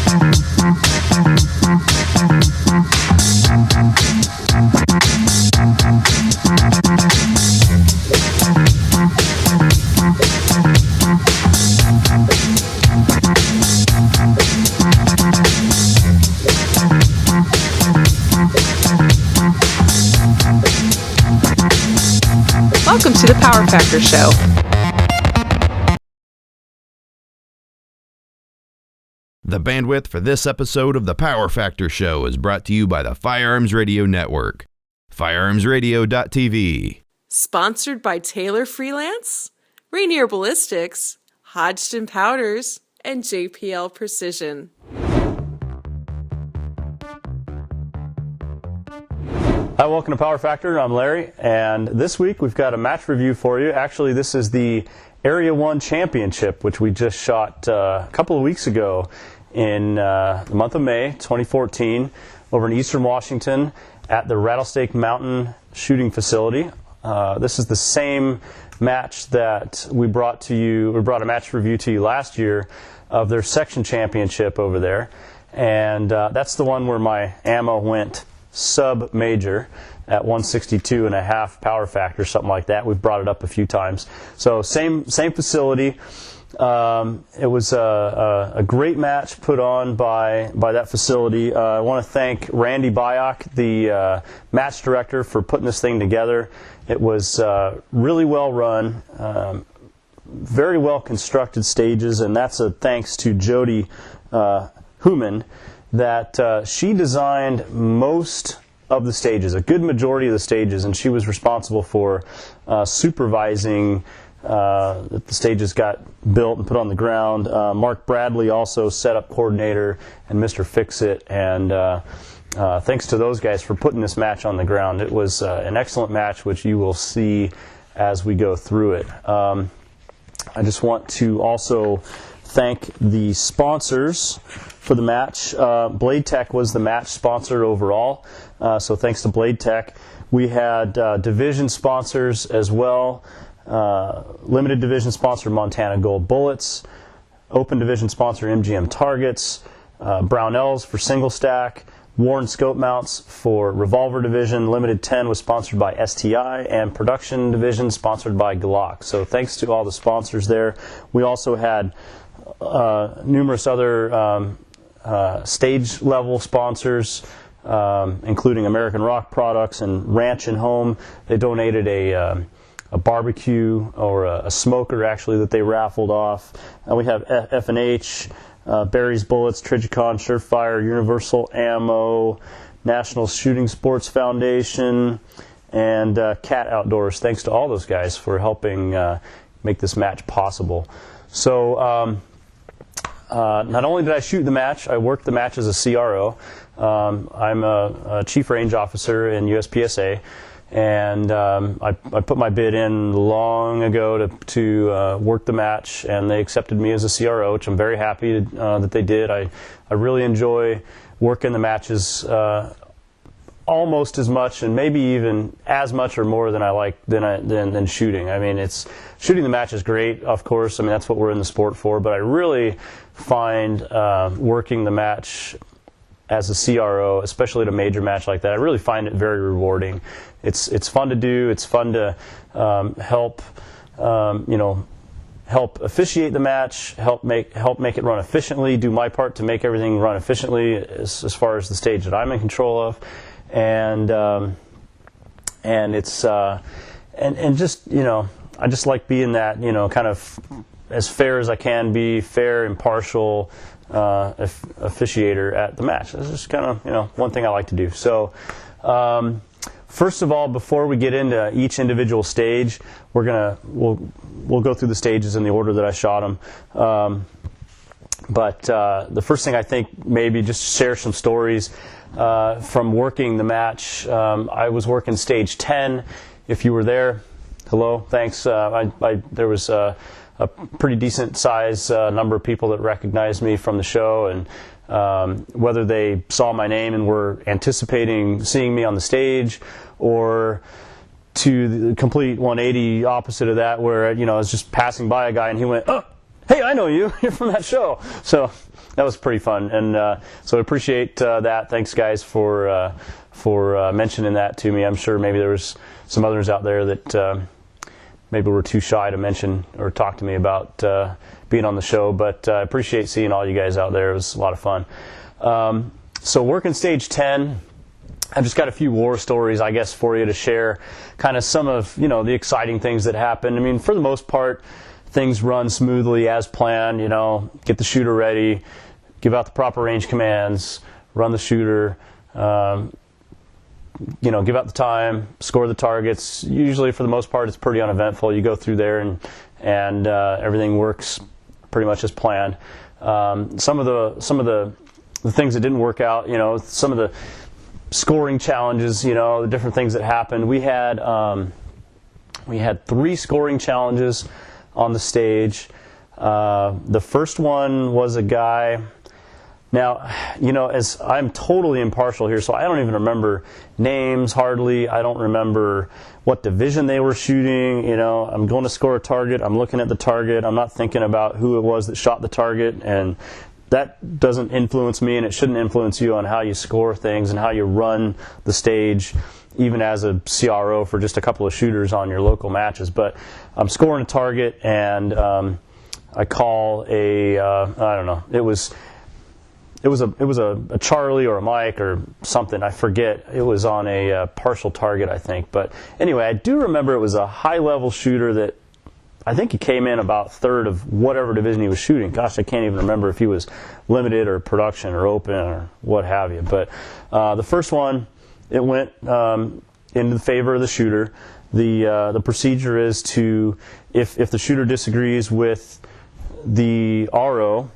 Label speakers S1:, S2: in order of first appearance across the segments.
S1: Welcome to the PowerFactor Show.
S2: The bandwidth for this episode of the PowerFactor Show is brought to you by the Firearms Radio Network, firearmsradio.tv.
S1: Sponsored by Taylor Freelance, Rainier Ballistics, Hodgson Powders, and JPL Precision.
S3: Hi, welcome to PowerFactor. I'm Larry, and this week we've got a match review for you. Actually, this is the Area 1 Championship, which we just shot a couple of weeks ago in the month of May 2014 over in Eastern Washington at the Rattlesnake Shooting Facility. This is the same match that we brought to you. We brought a match review to you last year of their section championship over there, and that's the one where my ammo went sub-major at 162.5 power factor, something like that. We've brought it up a few times. So same facility. It was a great match put on by that facility. I want to thank Randy Byock, the match director, for putting this thing together. It was really well run, very well constructed stages, and that's a thanks to Jody Human, that she designed most of the stages, a good majority of the stages, and she was responsible for supervising that the stages got built and put on the ground. Mark Bradley, also setup coordinator, and Mr. Fix-It, and thanks to those guys for putting this match on the ground. It was an excellent match, which you will see as we go through it. I just want to also thank the sponsors for the match. Blade Tech was the match sponsor overall, so thanks to Blade Tech. We had division sponsors as well. Limited division sponsor Montana Gold Bullets, open division sponsor MGM Targets, Brownells for single stack, Warren Scope Mounts for revolver division, Limited 10 was sponsored by STI, and production division sponsored by Glock. So thanks to all the sponsors there. We also had numerous other stage level sponsors, including American Rock Products and Ranch and Home. They donated a barbecue or a smoker actually that they raffled off. We have F&H, Barry's Bullets, Trigicon, Surefire, Universal Ammo, National Shooting Sports Foundation, and Cat Outdoors. Thanks to all those guys for helping make this match possible. So not only did I shoot the match, I worked the match as a CRO. I'm a Chief Range Officer in USPSA, and I put my bid in long ago to work the match, and they accepted me as a CRO, which I'm very happy that they did. I really enjoy working the matches almost as much, and maybe even as much or more than I like than shooting. I mean, shooting the match is great, of course. I mean, that's what we're in the sport for. But I really find working the match as a CRO, especially at a major match like that, I really find it very rewarding. It's fun to do. It's fun to help officiate the match, help make it run efficiently, do my part to make everything run efficiently as far as the stage that I'm in control of, and it's and just I just like being that kind of as fair as I can be, fair, impartial officiator at the match. That's just kind of one thing I like to do. So. First of all, before we get into each individual stage, we'll go through the stages in the order that I shot them. But the first thing I think, maybe just share some stories from working the match. I was working stage 10. If you were there, hello, thanks. There was a pretty decent size number of people that recognized me from the show, and whether they saw my name and were anticipating seeing me on the stage, or to the complete 180 opposite of that, where I was just passing by a guy and he went, "Oh!" hey, I know you. You're from that show. So that was pretty fun. And so I appreciate that. Thanks, guys, for mentioning that to me. I'm sure maybe there was some others out there that maybe were too shy to mention or talk to me about being on the show. But I appreciate seeing all you guys out there. It was a lot of fun. So working stage 10, I've just got a few war stories, I guess, for you to share. Kind of some of, the exciting things that happened. I mean, for the most part, things run smoothly as planned. Get the shooter ready, give out the proper range commands, run the shooter, give out the time, score the targets. Usually, for the most part, it's pretty uneventful. You go through there and everything works pretty much as planned. Some of the things that didn't work out, some of the scoring challenges, the different things that happened. We had 3 scoring challenges on the stage. The first one was a guy. Now, as I'm totally impartial here, so I don't even remember names hardly. I don't remember what division they were shooting. I'm going to score a target. I'm looking at the target. I'm not thinking about who it was that shot the target, and that doesn't influence me, and it shouldn't influence you on how you score things and how you run the stage, even as a CRO for just a couple of shooters on your local matches. But I'm scoring a target, and I call I don't know. It was a Charlie or a Mike or something. I forget. It was on a partial target, I think. But anyway, I do remember it was a high-level shooter that I think he came in about third of whatever division he was shooting. Gosh, I can't even remember if he was limited or production or open or what have you. But the first one, it went into the favor of the shooter. The procedure is to, if the shooter disagrees with the RO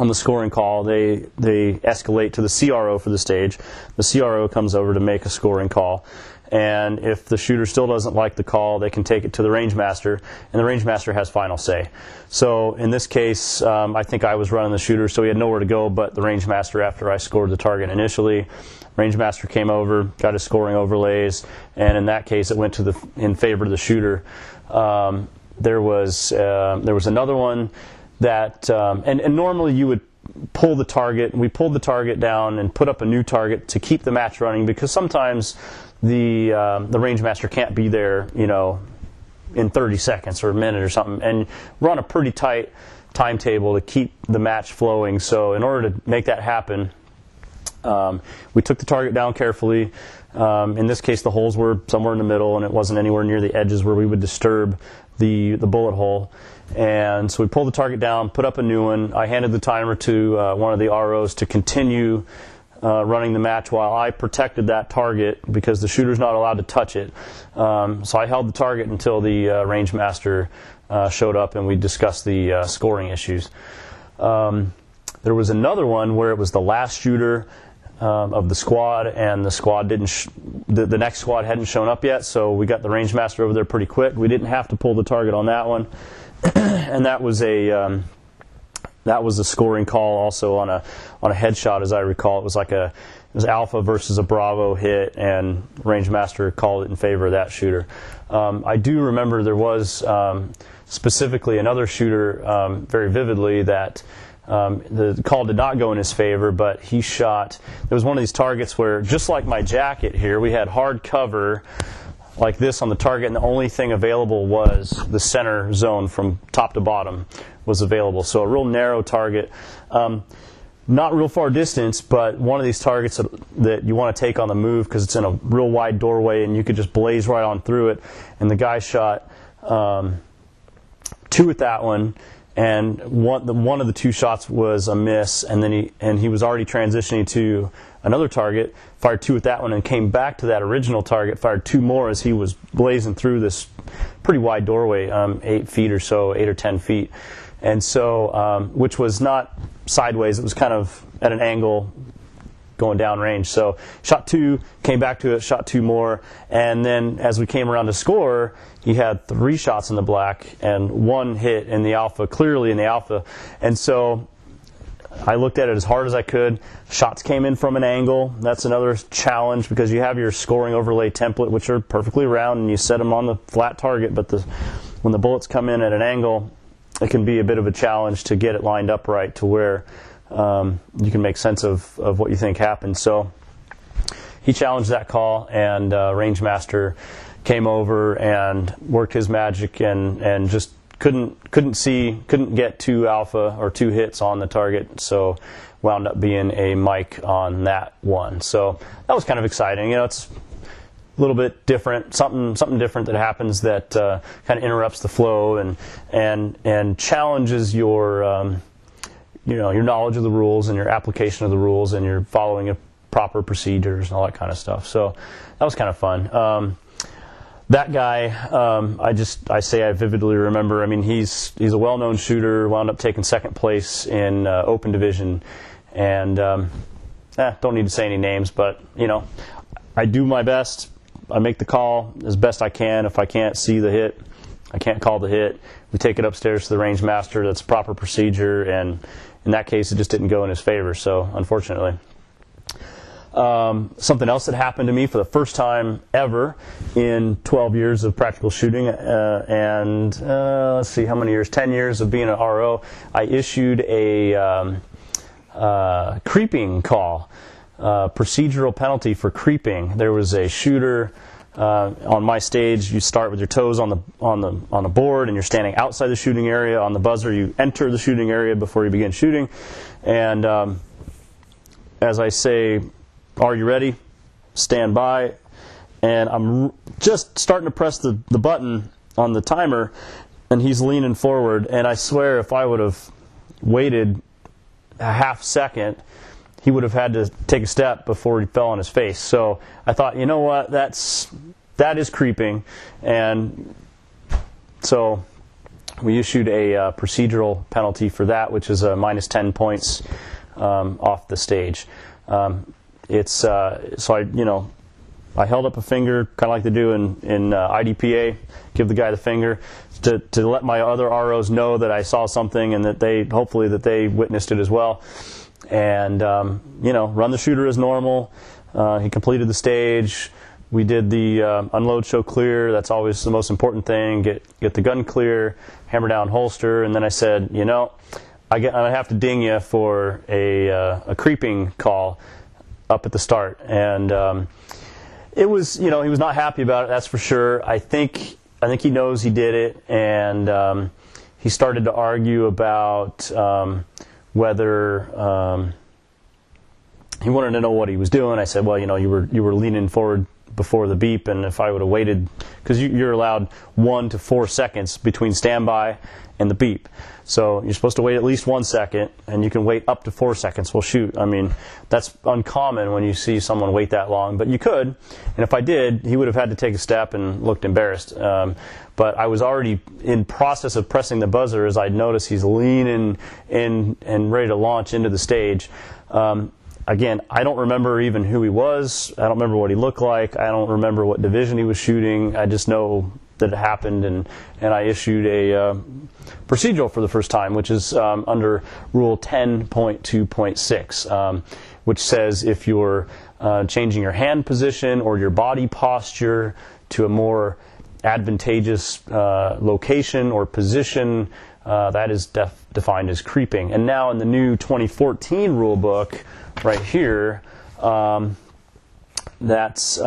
S3: on the scoring call, they escalate to the CRO for the stage. The CRO comes over to make a scoring call. And if the shooter still doesn't like the call, they can take it to the range master, and the range master has final say. So in this case, I think I was running the shooter, so he had nowhere to go but the range master after I scored the target initially. Range master came over, got his scoring overlays, and in that case, it went in favor of the shooter. There was another one that, and normally you would pull the target. We pulled the target down and put up a new target to keep the match running, because sometimes the range master can't be there, in 30 seconds or a minute or something, and we're on a pretty tight timetable to keep the match flowing. So in order to make that happen, we took the target down carefully. In this case, the holes were somewhere in the middle, and it wasn't anywhere near the edges where we would disturb the bullet hole. And so we pulled the target down, put up a new one. I handed the timer to one of the ROs to continue running the match while I protected that target, because the shooter's not allowed to touch it. So I held the target until the range master showed up and we discussed the scoring issues. There was another one where it was the last shooter of the squad, and the squad the next squad hadn't shown up yet, so we got the range master over there pretty quick. We didn't have to pull the target on that one, and that was a scoring call also on a headshot, as I recall. It was Alpha versus a Bravo hit, and range master called it in favor of that shooter. I do remember there was specifically another shooter very vividly that the call did not go in his favor, but he shot. There was one of these targets where, just like my jacket here, we had hard cover like this on the target, and the only thing available was the center zone from top to bottom was available. So a real narrow target, not real far distance, but one of these targets that you want to take on the move because it's in a real wide doorway and you could just blaze right on through it. And the guy shot 2 at that one, and one of the 2 shots was a miss, and then he was already transitioning to another target, fired 2 at that one, and came back to that original target, fired 2 more as he was blazing through this pretty wide doorway, 8 feet or so, 8 or 10 feet. And so, which was not sideways, it was kind of at an angle going down range. So shot 2, came back to it, shot 2 more, and then as we came around to score, he had 3 shots in the black and 1 hit in the alpha, clearly in the alpha. And so I looked at it as hard as I could. Shots came in from an angle. That's another challenge, because you have your scoring overlay template, which are perfectly round, and you set them on the flat target, but when the bullets come in at an angle, it can be a bit of a challenge to get it lined up right to where you can make sense of what you think happened. So he challenged that call, and Rangemaster came over and worked his magic and just couldn't get 2 alpha or 2 hits on the target, so wound up being a mic on that one. So that was kind of exciting. It's a little bit different, something different that happens that kind of interrupts the flow and challenges your your knowledge of the rules and your application of the rules and your following of proper procedures and all that kind of stuff. So that was kind of fun. That guy, I vividly remember. I mean, he's a well-known shooter. Wound up taking second place in open division, and don't need to say any names, but I do my best. I make the call as best I can. If I can't see the hit, I can't call the hit. We take it upstairs to the range master. That's proper procedure, and in that case, it just didn't go in his favor. So unfortunately. Something else that happened to me for the first time ever in 12 years of practical shooting, and let's see how many years, 10 years of being an RO, I issued a creeping call, procedural penalty for creeping. There was a shooter on my stage. You start with your toes on the board, and you're standing outside the shooting area. On the buzzer, you enter the shooting area before you begin shooting, and as I say, "Are you ready? Stand by." And I'm just starting to press the button on the timer, and he's leaning forward. And I swear, if I would have waited a half second, he would have had to take a step before he fell on his face. So I thought, you know what, that is creeping. And so we issued a procedural penalty for that, which is a minus 10 points off the stage. So I held up a finger, kind of like they do in IDPA, give the guy the finger to let my other ROs know that I saw something and that hopefully they witnessed it as well. And run the shooter as normal. He completed the stage. We did the unload, show, clear. That's always the most important thing. Get the gun clear, hammer down, holster, and then I said, I have to ding you for a creeping call up at the start, and it was, he was not happy about it. That's for sure. I think he knows he did it, and he started to argue about whether he wanted to know what he was doing. I said, well, you were leaning forward before the beep, and if I would have waited, because you're allowed 1 to 4 seconds between standby and the beep. So you're supposed to wait at least 1 second, and you can wait up to 4 seconds. Well, shoot, I mean, that's uncommon when you see someone wait that long, but you could. And if I did, he would have had to take a step and looked embarrassed. But I was already in process of pressing the buzzer as I'd noticed he's leaning in and ready to launch into the stage. Again, I don't remember even who he was. I don't remember what he looked like. I don't remember what division he was shooting. I just know that it happened, and I issued a procedural for the first time, which is under Rule 10.2.6, which says if you're changing your hand position or your body posture to a more advantageous location or position, that is defined as creeping. And now in the new 2014 rule book, right here, that's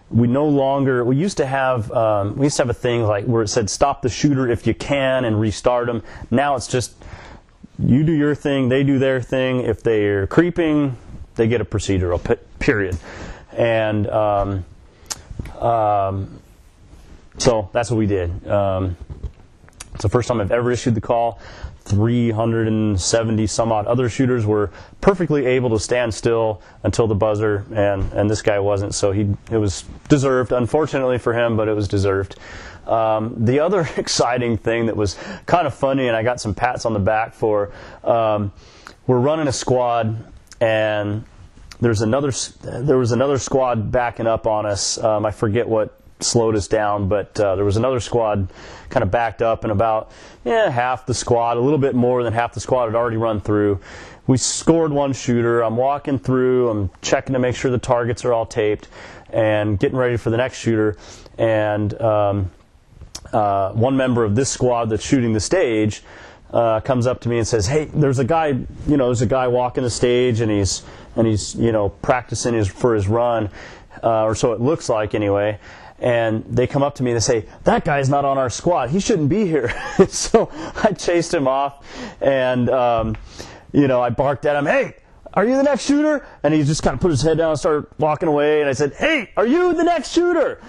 S3: we used to have a thing like where it said stop the shooter if you can and restart them. Now it's just you do your thing, they do their thing. If they're creeping, they get a procedural, period. And so that's what we did. It's the first time I've ever issued the call. 370 some odd other shooters were perfectly able to stand still until the buzzer, and this guy wasn't, so it was deserved, unfortunately for him, but it was deserved. The other exciting thing that was kind of funny, and I got some pats on the back for, we're running a squad, and there was another squad backing up on us. I forget what slowed us down, but there was another squad kind of backed up, and about half the squad, a little bit more than half the squad had already run through. We scored one shooter. I'm walking through, I'm checking to make sure the targets are all taped and getting ready for the next shooter, and one member of this squad that's shooting the stage comes up to me and says, "Hey, there's a guy walking the stage, and he's practicing for his run, or so it looks like anyway." And they come up to me and they say, "That guy's not on our squad. He shouldn't be here." So I chased him off, and I barked at him, "Hey, are you the next shooter?" And he just kind of put his head down and started walking away. And I said, "Hey, are you the next shooter?"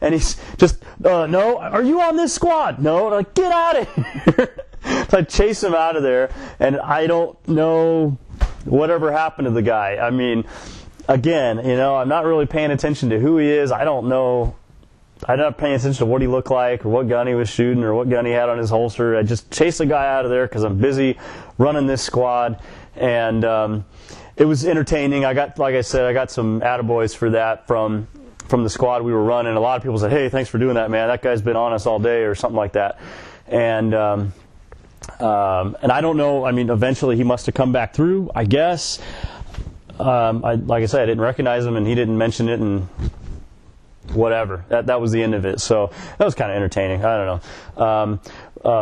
S3: And he's just, "No." "Are you on this squad?" "No." And I'm like, "Get out of here." So I chased him out of there, and I don't know whatever happened to the guy. I mean, again, I'm not really paying attention to who he is. I don't know. I'm not paying attention to what he looked like or what gun he was shooting or what gun he had on his holster. I just chased the guy out of there because I'm busy running this squad. And it was entertaining. Like I said, I got some attaboys for that from the squad we were running. A lot of people said, "Hey, thanks for doing that, man. That guy's been on us all day," or something like that. And I don't know. I mean, eventually he must have come back through, I guess. Like I said, I didn't recognize him, and he didn't mention it, and whatever. That was the end of it. So that was kind of entertaining. I don't know.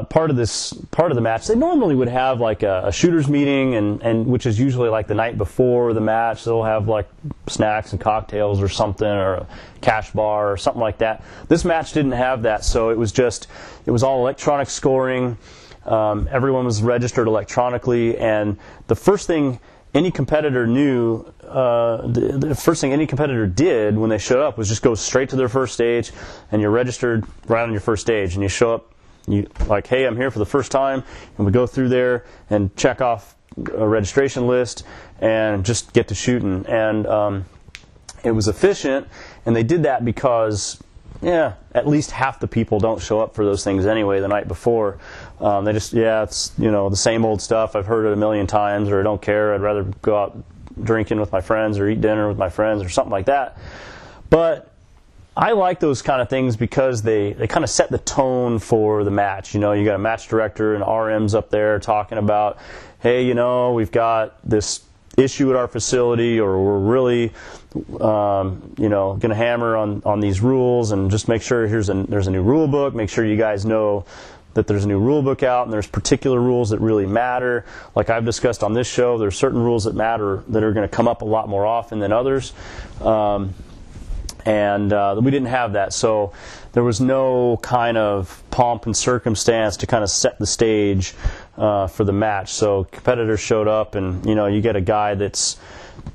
S3: Part of the match, they normally would have like a shooters meeting, and which is usually like the night before the match. They'll have like snacks and cocktails or something, or a cash bar or something like that. This match didn't have that, so it was all electronic scoring. Everyone was registered electronically, and the first thing any competitor knew, the first thing any competitor did when they showed up was just go straight to their first stage, and you're registered right on your first stage, and you show up, you like, "Hey, I'm here for the first time," and we go through there and check off a registration list and just get to shooting. And it was efficient, and they did that because at least half the people don't show up for those things anyway the night before. They just, it's the same old stuff. I've heard it a million times, or I don't care. I'd rather go out drinking with my friends or eat dinner with my friends or something like that. But I like those kind of things because they kind of set the tone for the match. You got a match director and RMs up there talking about, "Hey, we've got this issue at our facility, or we're really going to hammer on these rules, and just make sure there's a new rule book. Make sure you guys know that there's a new rule book out, and there's particular rules that really matter. Like I've discussed on this show, there's certain rules that matter that are going to come up a lot more often than others." And we didn't have that, so there was no kind of pomp and circumstance to kind of set the stage for the match. So competitors showed up, and you get a guy that's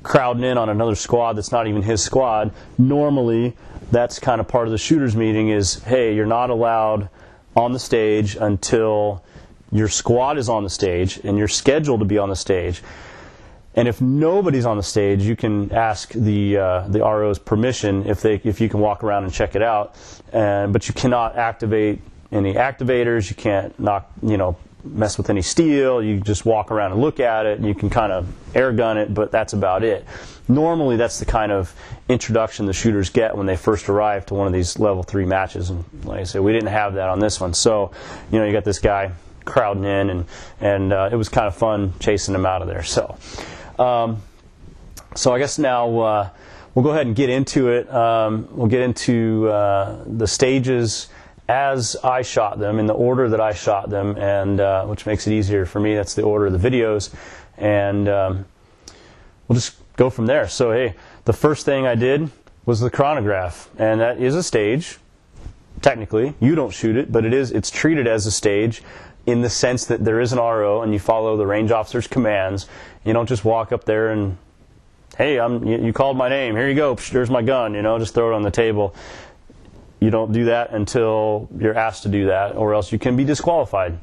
S3: crowding in on another squad that's not even his squad. Normally, that's kind of part of the shooters meeting is, "Hey, you're not allowed on the stage until your squad is on the stage and you're scheduled to be on the stage. And if nobody's on the stage, you can ask the RO's permission if you can walk around and check it out. But you cannot activate any activators. You can't mess with any steel. You just walk around and look at it, and you can kind of air gun it, but that's about it." Normally, that's the kind of introduction the shooters get when they first arrive to one of these level 3 matches. And like I said, we didn't have that on this one. So, you got this guy crowding in, and it was kind of fun chasing him out of there. So I guess now we'll go ahead and get into it. We'll get into the stages as I shot them, in the order that I shot them, and which makes it easier for me. That's the order of the videos, and we'll just go from there. So, hey, the first thing I did was the chronograph, and that is a stage. Technically, you don't shoot it, but it's treated as a stage in the sense that there is an RO, and you follow the range officer's commands. You don't just walk up there and, "Hey, you called my name. Here you go. There's my gun." Just throw it on the table. You don't do that until you're asked to do that, or else you can be disqualified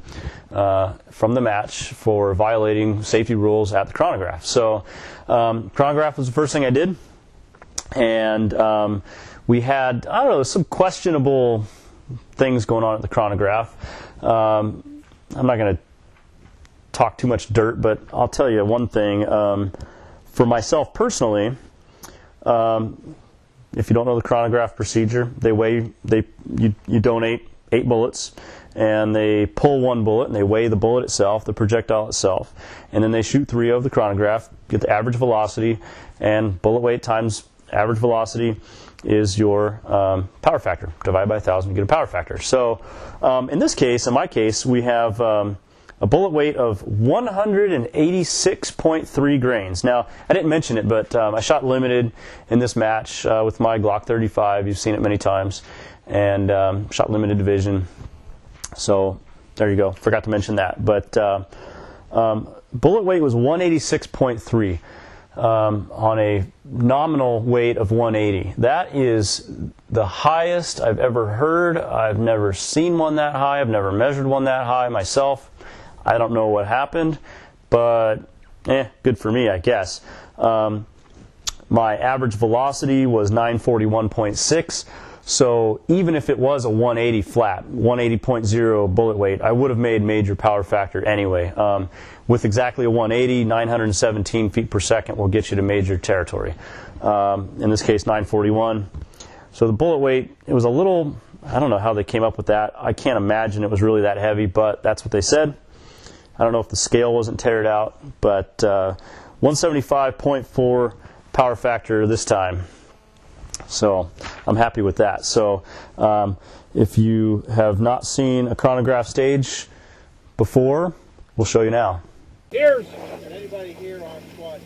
S3: from the match for violating safety rules at the chronograph. So chronograph was the first thing I did, and we had, some questionable things going on at the chronograph. I'm not going to talk too much dirt, but I'll tell you one thing. For myself personally, if you don't know the chronograph procedure, you donate 8 bullets, and they pull 1 bullet, and they weigh the bullet itself, the projectile itself, and then they shoot 3 of the chronograph, get the average velocity, and bullet weight times average velocity is your power factor. Divide by 1,000, you get a power factor. So in my case, we have a bullet weight of 186.3 grains. Now, I didn't mention it, but I shot limited in this match with my Glock 35. You've seen it many times. And shot limited division. So there you go. Forgot to mention that. But bullet weight was 186.3 on a nominal weight of 180. That is the highest I've ever heard. I've never seen one that high. I've never measured one that high myself. I don't know what happened, but good for me, I guess. My average velocity was 941.6. So even if it was a 180 flat, 180.0 bullet weight, I would have made major power factor anyway. With exactly a 180, 917 feet per second will get you to major territory. In this case, 941. So the bullet weight, it was a little, I don't know how they came up with that. I can't imagine it was really that heavy, but that's what they said. I don't know if the scale wasn't teared out, but 175.4 power factor this time. So I'm happy with that. So if you have not seen a chronograph stage before, we'll show you now.
S4: Here's anybody here on squad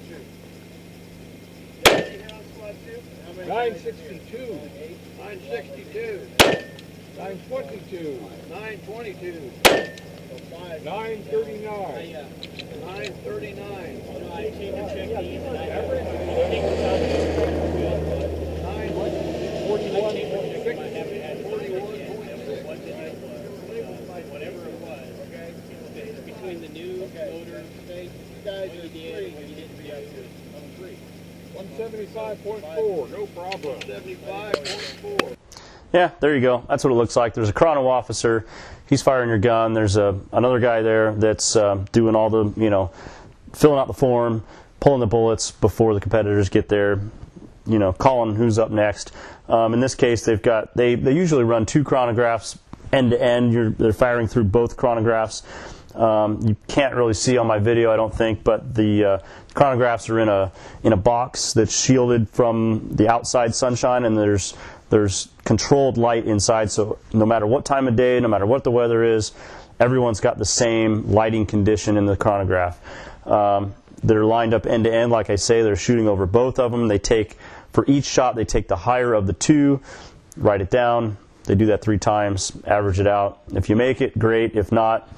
S4: 2? Anybody here on squad 2? 962. 962. 922. 922. 939. 939.
S5: Whatever it was. Okay. Between the new motor stage, you guys are three.
S4: 175.4, no problem. 175.4.
S3: Yeah, there you go. That's what it looks like. There's a chrono officer. He's firing your gun. There's another guy there that's doing all the, filling out the form, pulling the bullets before the competitors get there, calling who's up next. In this case, they usually run 2 chronographs end to end. They're firing through both chronographs. You can't really see on my video, I don't think, but the chronographs are in a box that's shielded from the outside sunshine, and there's controlled light inside. So no matter what time of day, no matter what the weather is, everyone's got the same lighting condition in the chronograph. They're lined up end to end, like I say. They're shooting over both of them. For each shot, they take the higher of the 2, write it down. They do that 3 times, average it out. If you make it, great. If not,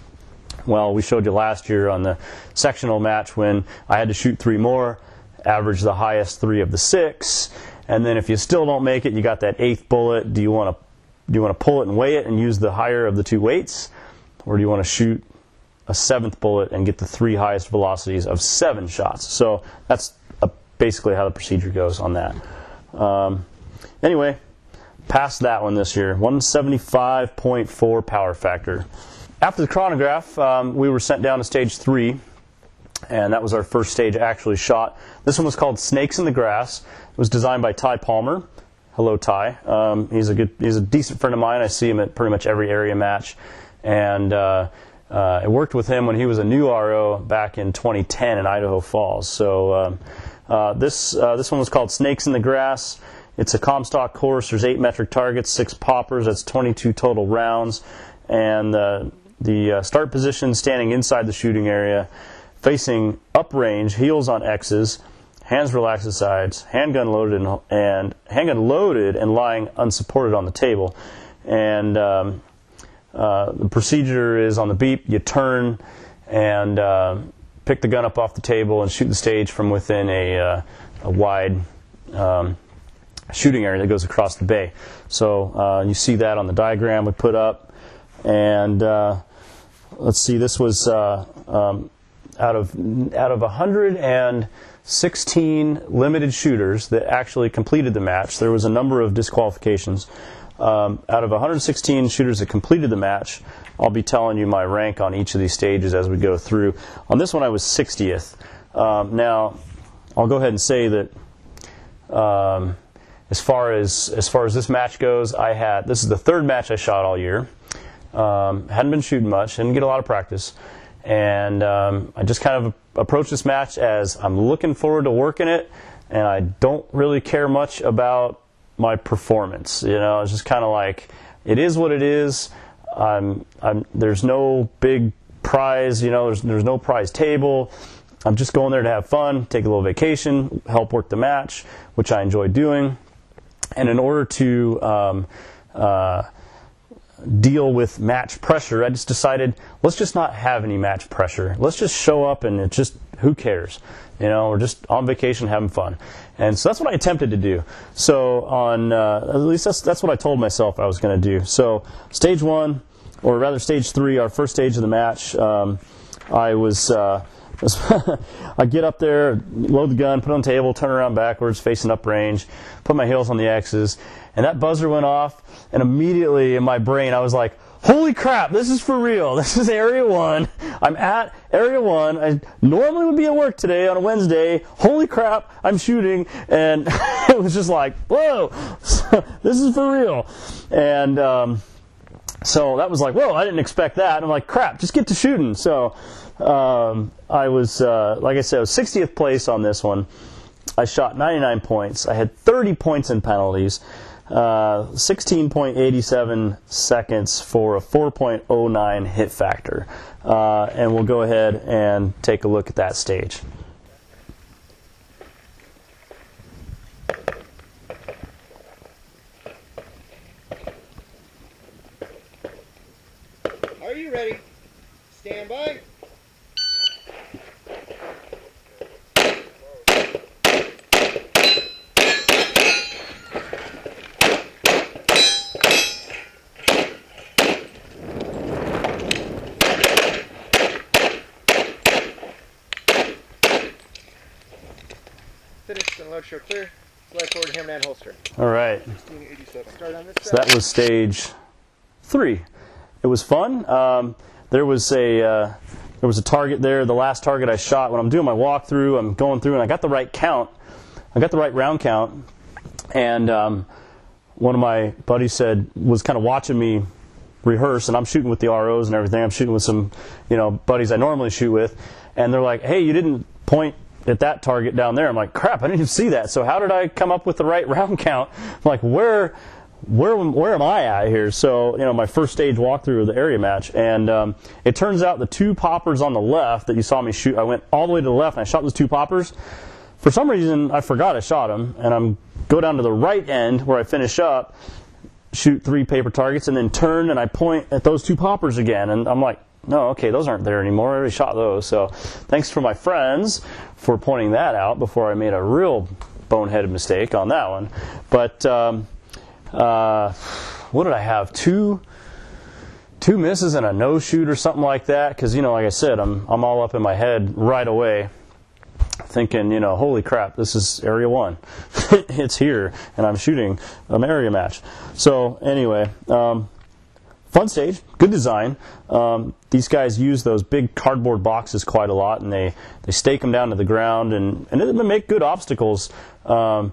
S3: well, we showed you last year on the sectional match when I had to shoot 3 more, average the highest 3 of the 6, and then if you still don't make it, you got that 8th bullet. Do you want to pull it and weigh it and use the higher of the 2 weights, or do you want to shoot a 7th bullet and get the 3 highest velocities of 7 shots? So that's basically how the procedure goes on that. Anyway, passed that one this year. 175.4 power factor. After the chronograph, we were sent down to stage 3, and that was our first stage actually shot. This one was called Snakes in the Grass. It was designed by Ty Palmer. Hello, Ty. He's a decent friend of mine. I see him at pretty much every area match, and I worked with him when he was a new RO back in 2010 in Idaho Falls. So this one was called Snakes in the Grass. It's a Comstock course. There's 8 metric targets, 6 poppers. That's 22 total rounds, and the start position standing inside the shooting area, facing uprange, heels on X's, hands relaxed to sides, handgun loaded and lying unsupported on the table. And the procedure is on the beep, you turn and pick the gun up off the table and shoot the stage from within a wide shooting area that goes across the bay. So you see that on the diagram we put up. And let's see, this was out of 116 limited shooters that actually completed the match. There was a number of disqualifications. Out of 116 shooters that completed the match, I'll be telling you my rank on each of these stages as we go through. On this one, I was 60th. Now, I'll go ahead and say that as far as this match goes, this is the 3rd match I shot all year. Hadn't been shooting much, didn't get a lot of practice, and I just kind of approached this match as I'm looking forward to working it, and I don't really care much about my performance. You know, it's just kind of like, it is what it is. There's no big prize, you know, there's no prize table. I'm just going there to have fun, take a little vacation, help work the match, which I enjoy doing. And in order to deal with match pressure, I just decided, let's just not have any match pressure. Let's just show up and it's just, who cares? You know, we're just on vacation having fun. And so that's what I attempted to do. So at least that's what I told myself I was going to do. So stage 1, or rather stage 3, our first stage of the match, I get up there, load the gun, put it on the table, turn around backwards, facing uprange, put my heels on the X's, and that buzzer went off, and immediately in my brain I was like, holy crap, this is for real. This is Area 1. I'm at Area 1. I normally would be at work today on a Wednesday. Holy crap, I'm shooting. And it was just like, whoa, this is for real. And so that was like, whoa, I didn't expect that. And I'm like, crap, just get to shooting. So I was, like I said, I was 60th place on this one. I shot 99 points. I had 30 points in penalties. 16.87 seconds for a 4.09 hit factor. And we'll go ahead and take a look at that stage.
S6: Are you ready? Stand by. Finished and load show clear. Slide forward, hammer and holster.
S3: All right.
S6: Start on this
S3: So that was stage 3. It was fun. There was a target there. The last target I shot, when I'm doing my walkthrough, I'm going through and I got the right count. I got the right round count. And one of my buddies was kind of watching me rehearse, and I'm shooting with the ROs and everything. I'm shooting with some, buddies I normally shoot with, and they're like, "Hey, you didn't point at that target down there." I'm like, crap, I didn't even see that. So how did I come up with the right round count? I'm like, where am I at here? So, my first stage walkthrough of the area match, and it turns out the 2 poppers on the left that you saw me shoot, I went all the way to the left and I shot those 2 poppers. For some reason, I forgot I shot them, and go down to the right end where I finish up, shoot 3 paper targets, and then turn and I point at those 2 poppers again, and I'm like, no, okay, those aren't there anymore. I already shot those. So thanks for my friends for pointing that out before I made a real boneheaded mistake on that one. But what did I have? Two misses and a no shoot or something like that. Because like I said, I'm all up in my head right away, thinking, holy crap, this is Area 1. It's here, and I'm shooting an area match. So anyway. Fun stage, good design. These guys use those big cardboard boxes quite a lot, and they stake them down to the ground, and they make good obstacles for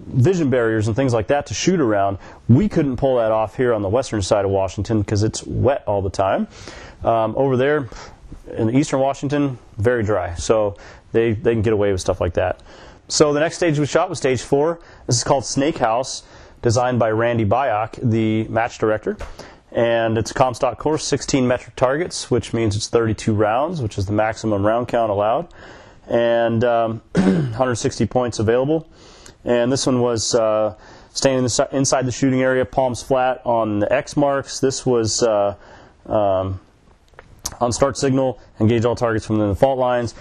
S3: vision barriers and things like that to shoot around. We couldn't pull that off here on the western side of Washington because it's wet all the time. Over there in eastern Washington, very dry, so they can get away with stuff like that. So the next stage we shot was stage 4. This is called Snake House, designed by Randy Byock, the match director. And it's a Comstock course, 16 metric targets, which means it's 32 rounds, which is the maximum round count allowed. And 160 points available. And this one was staying inside the shooting area, palms flat on the X marks. This was on start signal, engage all targets from the fault lines.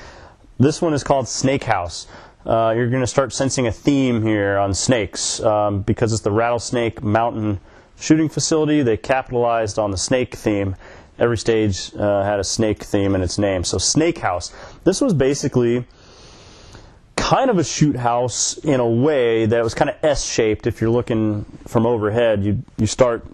S3: This one is called Snake House. You're going to start sensing a theme here on snakes because it's the Rattlesnake Mountain Shooting Facility. They capitalized on the snake theme. Every stage had a snake theme in its name. So Snake House. This was basically kind of a shoot house in a way that was kind of S-shaped. If you're looking from overhead, you start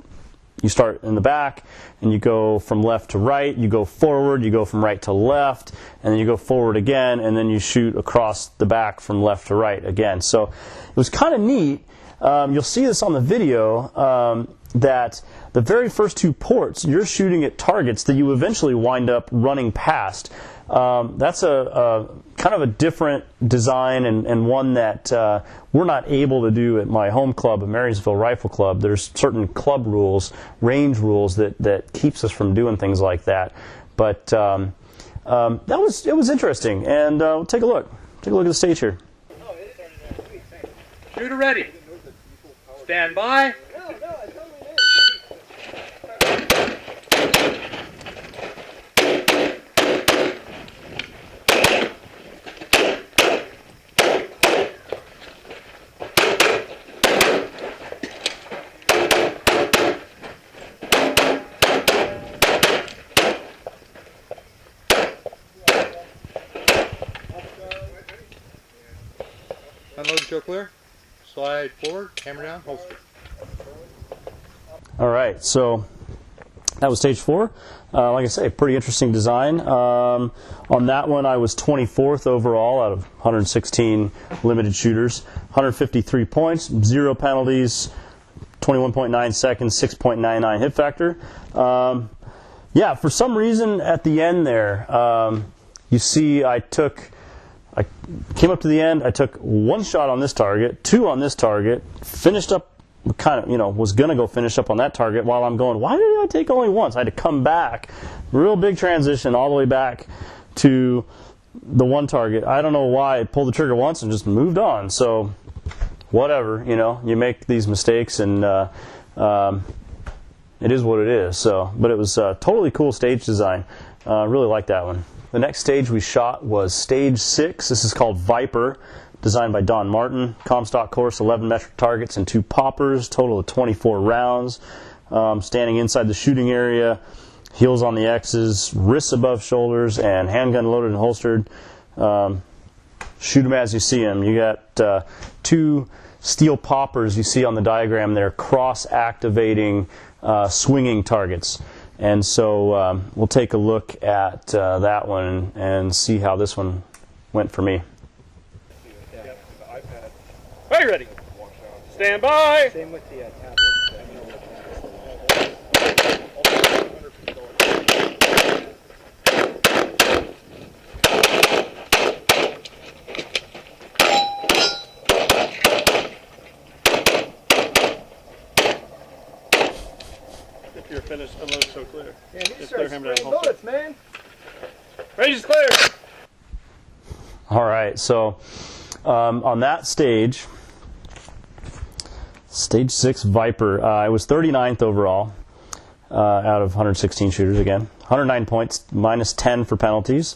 S3: in the back, and you go from left to right, you go forward, you go from right to left, and then you go forward again, and then you shoot across the back from left to right again. So it was kind of neat. You'll see this on the video, that the very first 2 ports, you're shooting at targets that you eventually wind up running past. That's a kind of a different design and one that we're not able to do at my home club, at Marysville Rifle Club. There's certain club rules, range rules that keeps us from doing things like that. But it was interesting, and we'll take a look. Take a look at the stage here.
S4: Shooter ready. Stand by. Unload and show clear. Slide forward, hammer down, holster.
S3: All right, so that was stage 4. Like I say, pretty interesting design. On that one, I was 24th overall out of 116 limited shooters. 153 points, 0 penalties, 21.9 seconds, 6.99 hit factor. Yeah, for some reason at the end there, you see I came up to the end, I took 1 shot on this target, 2 on this target, finished up, was going to go finish up on that target while I'm going, why did I take only once? I had to come back, real big transition all the way back to the 1 target. I don't know why I pulled the trigger once and just moved on. So, whatever, you make these mistakes and it is what it is. So, but it was a totally cool stage design. Really like that one. The next stage we shot was stage 6. This is called Viper, designed by Don Martin. Comstock course, 11 metric targets and 2 poppers, total of 24 rounds. Standing inside the shooting area, heels on the X's, wrists above shoulders, and handgun loaded and holstered. Shoot them as you see them. You got 2 steel poppers you see on the diagram there, cross-activating swinging targets. And so we'll take a look at that one and see how this one went for me.
S4: Are you ready? Stand by.
S6: Same with the tablet.
S4: If you're finished, unload so clear.
S6: Yeah, these
S4: Just
S6: are
S4: clear him down,
S6: spraying
S4: holster.
S6: bullets, man.
S4: Range is clear.
S3: All right, so on that stage, stage 6 Viper, I was 39th overall out of 116 shooters again. 109 points, minus 10 for penalties.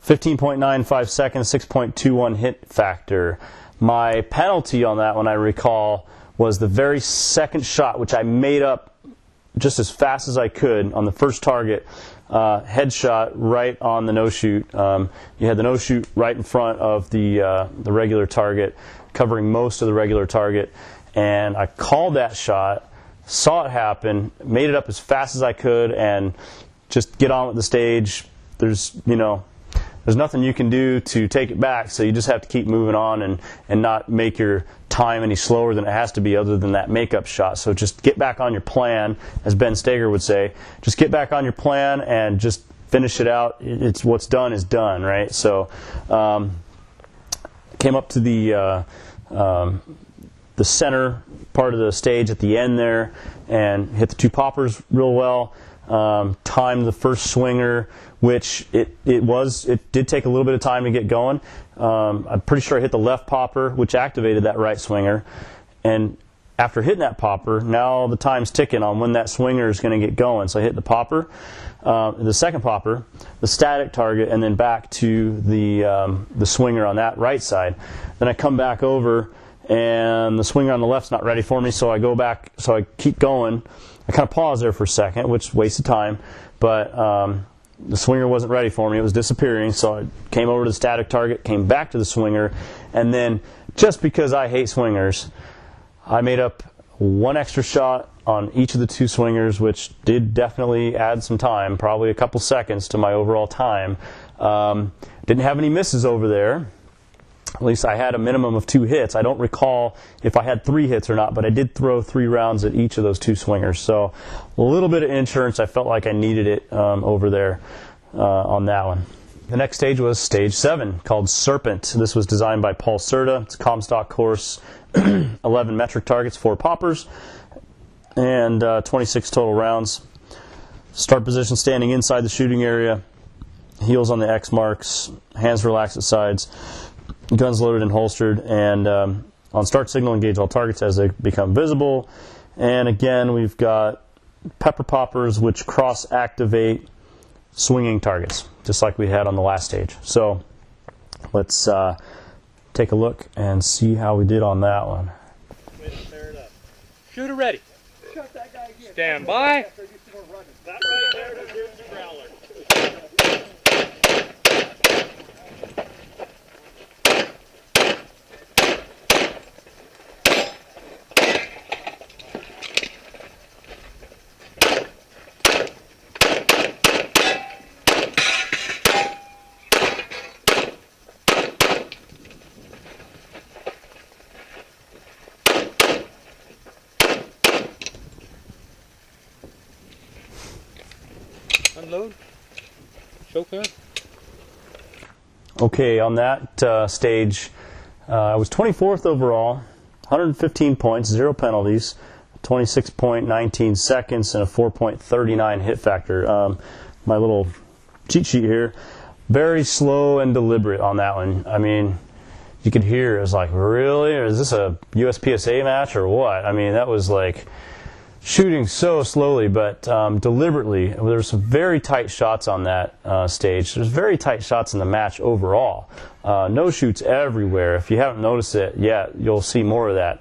S3: 15.95 seconds, 6.21 hit factor. My penalty on that one, I recall, was the very second shot, which I made up just as fast as I could on the first target. Headshot right on the no-shoot. You had the no-shoot right in front of the regular target, covering most of the regular target. And I called that shot, saw it happen, made it up as fast as I could, and just get on with the stage. There's nothing you can do to take it back, so you just have to keep moving on and not make your time any slower than it has to be other than that makeup shot. So just get back on your plan, as Ben Steger would say. Just get back on your plan and just finish it out. It's what's done is done, right? So came up to the center part of the stage at the end there and hit the 2 poppers real well. Timed the first swinger, which it did take a little bit of time to get going. I'm pretty sure I hit the left popper, which activated that right swinger. And after hitting that popper, now the time's ticking on when that swinger is going to get going. So I hit the popper, the second popper, the static target, and then back to the swinger on that right side. Then I come back over, and the swinger on the left's not ready for me, so I go back, so I keep going. I kind of pause there for a second, which wasted time, but the swinger wasn't ready for me. It was disappearing, so I came over to the static target, came back to the swinger, and then just because I hate swingers, I made up 1 extra shot on each of the 2 swingers, which did definitely add some time, probably a couple seconds to my overall time. Didn't have any misses over there. At least I had a minimum of 2 hits. I don't recall if I had 3 hits or not, but I did throw 3 rounds at each of those 2 swingers. So a little bit of insurance. I felt like I needed it over there on that one. The next stage was stage 7, called Serpent. This was designed by Paul Serta. It's a Comstock course, 11 metric targets, 4 poppers, and 26 total rounds. Start position standing inside the shooting area, heels on the X marks, hands relaxed at sides, guns loaded and holstered, and on start signal, engage all targets as they become visible. And again, we've got pepper poppers, which cross-activate swinging targets, just like we had on the last stage. So let's take a look and see how we did on that one.
S4: Way to pair it up. Shooter ready. Stand by. That right there to do the growler. Unload. Show clear.
S3: Okay, on that stage, I was 24th overall, 115 points, 0 penalties, 26.19 seconds, and a 4.39 hit factor. My little cheat sheet here, very slow and deliberate on that one. I mean, you could hear it was like, really? Is this a USPSA match or what? I mean, that was like shooting so slowly, but deliberately. There were some very tight shots on that stage. There's very tight shots in the match overall. No shoots everywhere. If you haven't noticed it yet, you'll see more of that.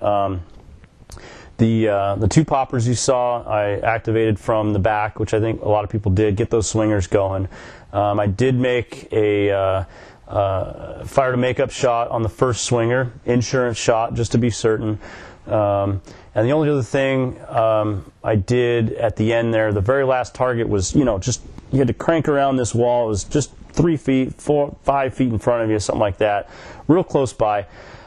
S3: The 2 poppers you saw, I activated from the back, which I think a lot of people did, get those swingers going. I did make a fire to makeup shot on the first swinger, insurance shot, just to be certain. And the only other thing I did at the end there, the very last target was, just you had to crank around this wall. It was just 3 feet, 4, 5 feet in front of you, something like that, real close by.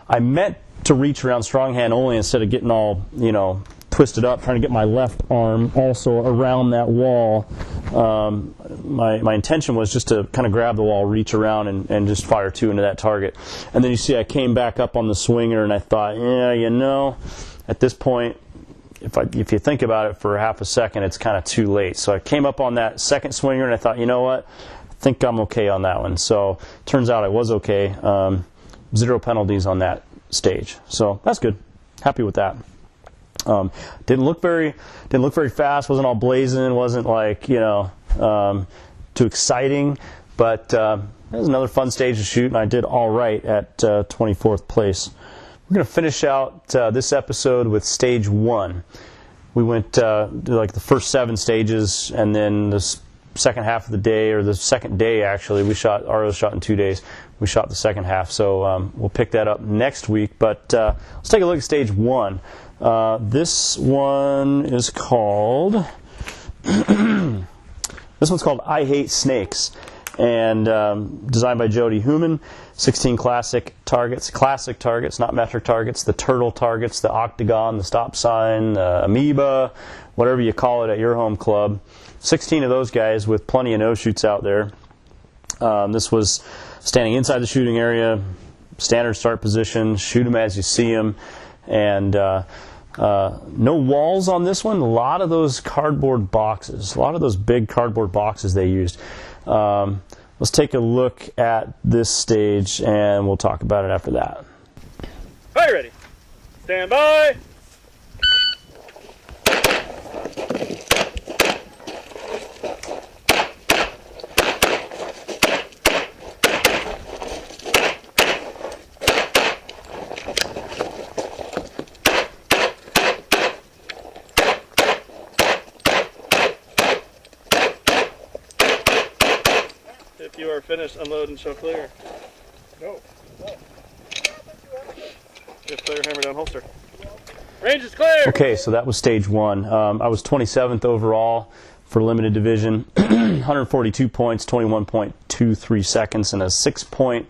S3: I meant to reach around strong hand only instead of getting all, twisted up, trying to get my left arm also around that wall. My intention was just to kind of grab the wall, reach around, and just fire 2 into that target. And then you see I came back up on the swinger, and I thought, at this point, if you think about it for half a second, it's kind of too late. So I came up on that second swinger, and I thought, you know what? I think I'm okay on that one. So turns out I was okay. 0 penalties on that stage. So that's good. Happy with that. Didn't look very fast. Wasn't all blazing. Wasn't like too exciting. But it was another fun stage to shoot, and I did all right at 24th place. We're going to finish out this episode with stage 1. We went like the first 7 stages, and then the second half of the day, or the second day actually, RO shot in 2 days. We shot the second half, so we'll pick that up next week. But let's take a look at stage 1. This one is called this one's called I Hate Snakes, and designed by Jody Human. 16 classic targets, not metric targets, the turtle targets, the octagon, the stop sign, the amoeba, whatever you call it at your home club. 16 of those guys with plenty of no-shoots out there. This was standing inside the shooting area, standard start position, shoot them as you see them, and no walls on this one. A lot of those cardboard boxes, a lot of those big cardboard boxes they used. Let's take a look at this stage, and we'll talk about it after that.
S4: Are you ready? Stand by. If you are finished, unload and show clear.
S6: No.
S4: Just clear, hammer down, holster. Range is clear!
S3: Okay, so that was stage 1. I was 27th overall for limited division, 142 points, 21.23 seconds, and a 6.6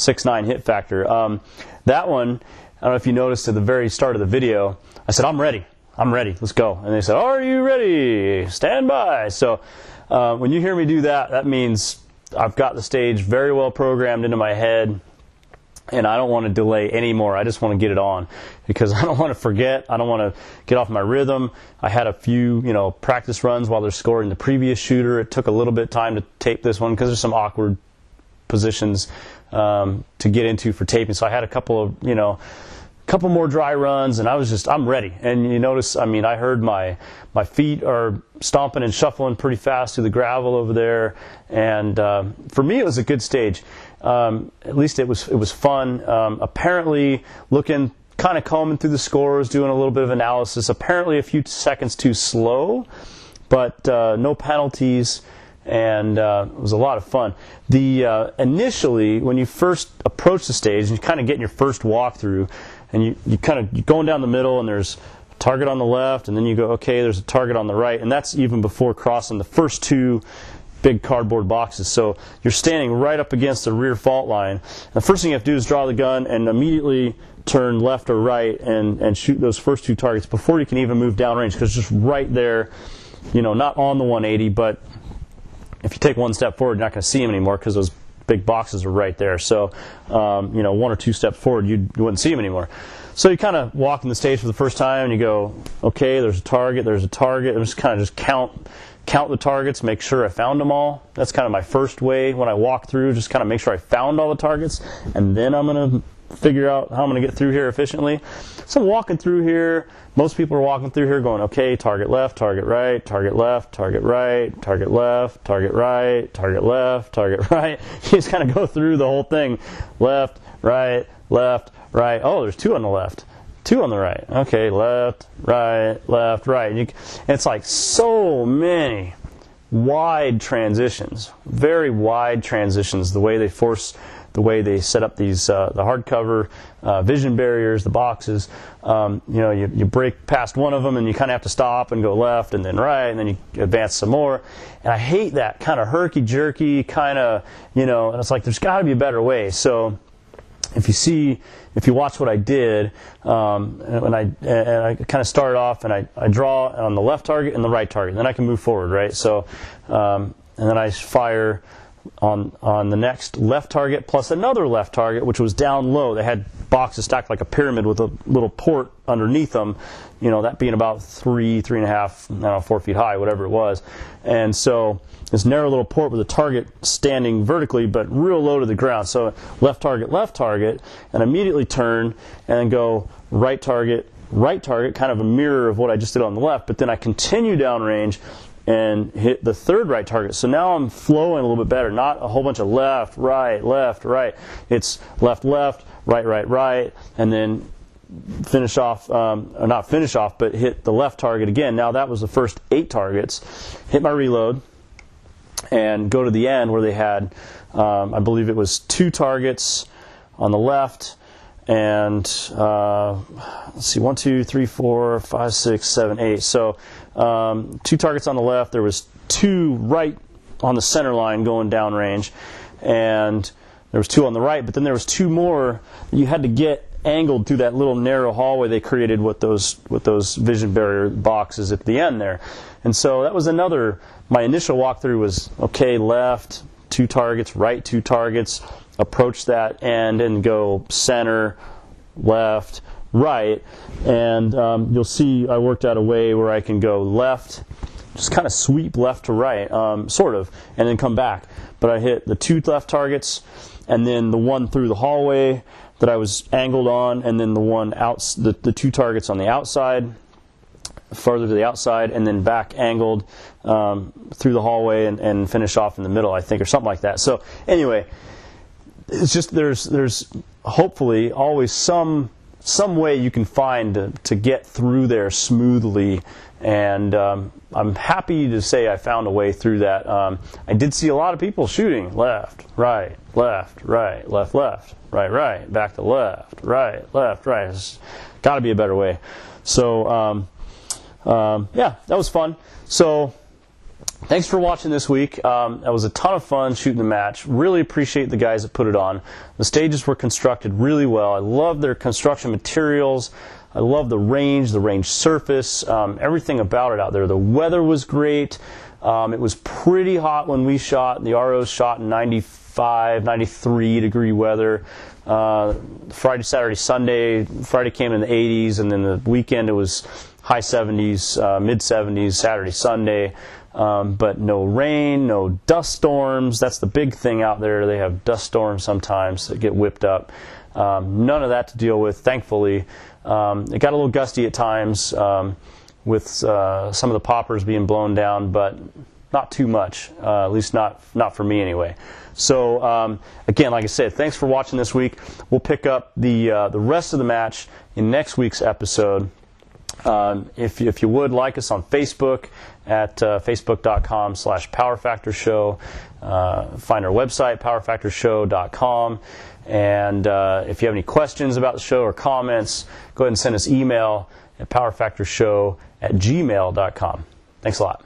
S3: 6.9 hit factor. That one, I don't know if you noticed at the very start of the video, I said, I'm ready, let's go. And they said, are you ready? Stand by. So when you hear me do that, that means I've got the stage very well programmed into my head, and I don't want to delay anymore. I just want to get it on because I don't want to forget. I don't want to get off my rhythm. I had a few, practice runs while they're scoring the previous shooter. It took a little bit of time to tape this one because there's some awkward positions to get into for taping. So I had a couple more dry runs, and I'm ready. And you notice, I heard my feet are stomping and shuffling pretty fast through the gravel over there. And for me, it was a good stage. At least it was fun. Apparently, combing through the scores, doing a little bit of analysis. Apparently, a few seconds too slow, but no penalties, and it was a lot of fun. Initially, when you first approach the stage, and you kind of get in your first walkthrough, and you're going down the middle, and there's a target on the left, and then you go, okay, there's a target on the right, and that's even before crossing the first two big cardboard boxes. So you're standing right up against the rear fault line. And the first thing you have to do is draw the gun and immediately turn left or right and shoot those first two targets before you can even move downrange, because it's just right there, not on the 180, but if you take one step forward, you're not going to see them anymore because those big boxes are right there. So, one or two steps forward, you wouldn't see them anymore. So you kind of walk in the stage for the first time, and you go, okay, there's a target. I'm just kind of count the targets, make sure I found them all. That's kind of my first way when I walk through, just kind of make sure I found all the targets, and then I'm going to figure out how I'm going to get through here efficiently. So I'm walking through here. Most people are walking through here going, okay, target left, target right, target left, target right, target left, target right, target left, target right. You just kind of go through the whole thing. Left, right, left, right. Oh, there's two on the left. Two on the right. Okay, left, right. And it's like so many wide transitions, very wide transitions, the way they set up these the hardcover vision barriers, the boxes. You break past one of them, and you kind of have to stop and go left and then right, and then you advance some more. And I hate that kind of herky-jerky kind of, and it's like there's got to be a better way. So if you watch what I did, and I kind of start off and I draw on the left target and the right target, and then I can move forward, right? So, and then I fire on the next left target plus another left target, which was down low. They had boxes stacked like a pyramid with a little port underneath them, that being about 3.5, 4 feet high, whatever it was. And so this narrow little port with a target standing vertically but real low to the ground. So left target, and immediately turn and then go right target, kind of a mirror of what I just did on the left, but then I continue downrange and hit the third right target. So now I'm flowing a little bit better, not a whole bunch of left, right. It's left, right, and then finish off, or not finish off, but hit the left target again. Now that was the first 8 targets. Hit my reload and go to the end where they had, I believe it was 2 targets on the left, and let's see, 1, 2, 3, 4, 5, 6, 7, 8. So 2 targets on the left. There was 2 right on the center line going downrange, and there was 2 on the right. But then there was 2 more that you had to get angled through that little narrow hallway they created with those vision barrier boxes at the end there. And so that was my initial walkthrough was, okay, left, 2 targets, right, 2 targets, approach that end and go center, left, right. And you'll see I worked out a way where I can go left, just kind of sweep left to right, sort of, and then come back. But I hit the 2 left targets, and then the one through the hallway that I was angled on, and then the 2 targets on the outside, farther to the outside, and then back angled through the hallway and finish off in the middle, I think, or something like that. So anyway, it's just there's hopefully always some way you can find to get through there smoothly, and I'm happy to say I found a way through that. I did see a lot of people shooting left, right, left, right, back to left, right. There's got to be a better way. So yeah, that was fun. So thanks for watching this week. It was a ton of fun shooting the match. Really appreciate the guys that put it on. The stages were constructed really well. I love their construction materials. I love the range surface, everything about it out there. The weather was great. It was pretty hot when we shot. The ROs shot in 95, 93 degree weather. Friday, Saturday, Sunday. Friday came in the 80s, and then the weekend it was high 70s, mid 70s, Saturday, Sunday. But no rain, no dust storms. That's the big thing out there. They have dust storms sometimes that get whipped up. None of that to deal with, thankfully. It got a little gusty at times with some of the poppers being blown down, but not too much, at least not for me anyway. So again, like I said, thanks for watching this week. We'll pick up the rest of the match in next week's episode. If you would, like us on Facebook at facebook.com/PowerFactorShow. Find our website, PowerFactorShow.com. And if you have any questions about the show or comments, go ahead and send us email at PowerFactorShow@gmail.com. Thanks a lot.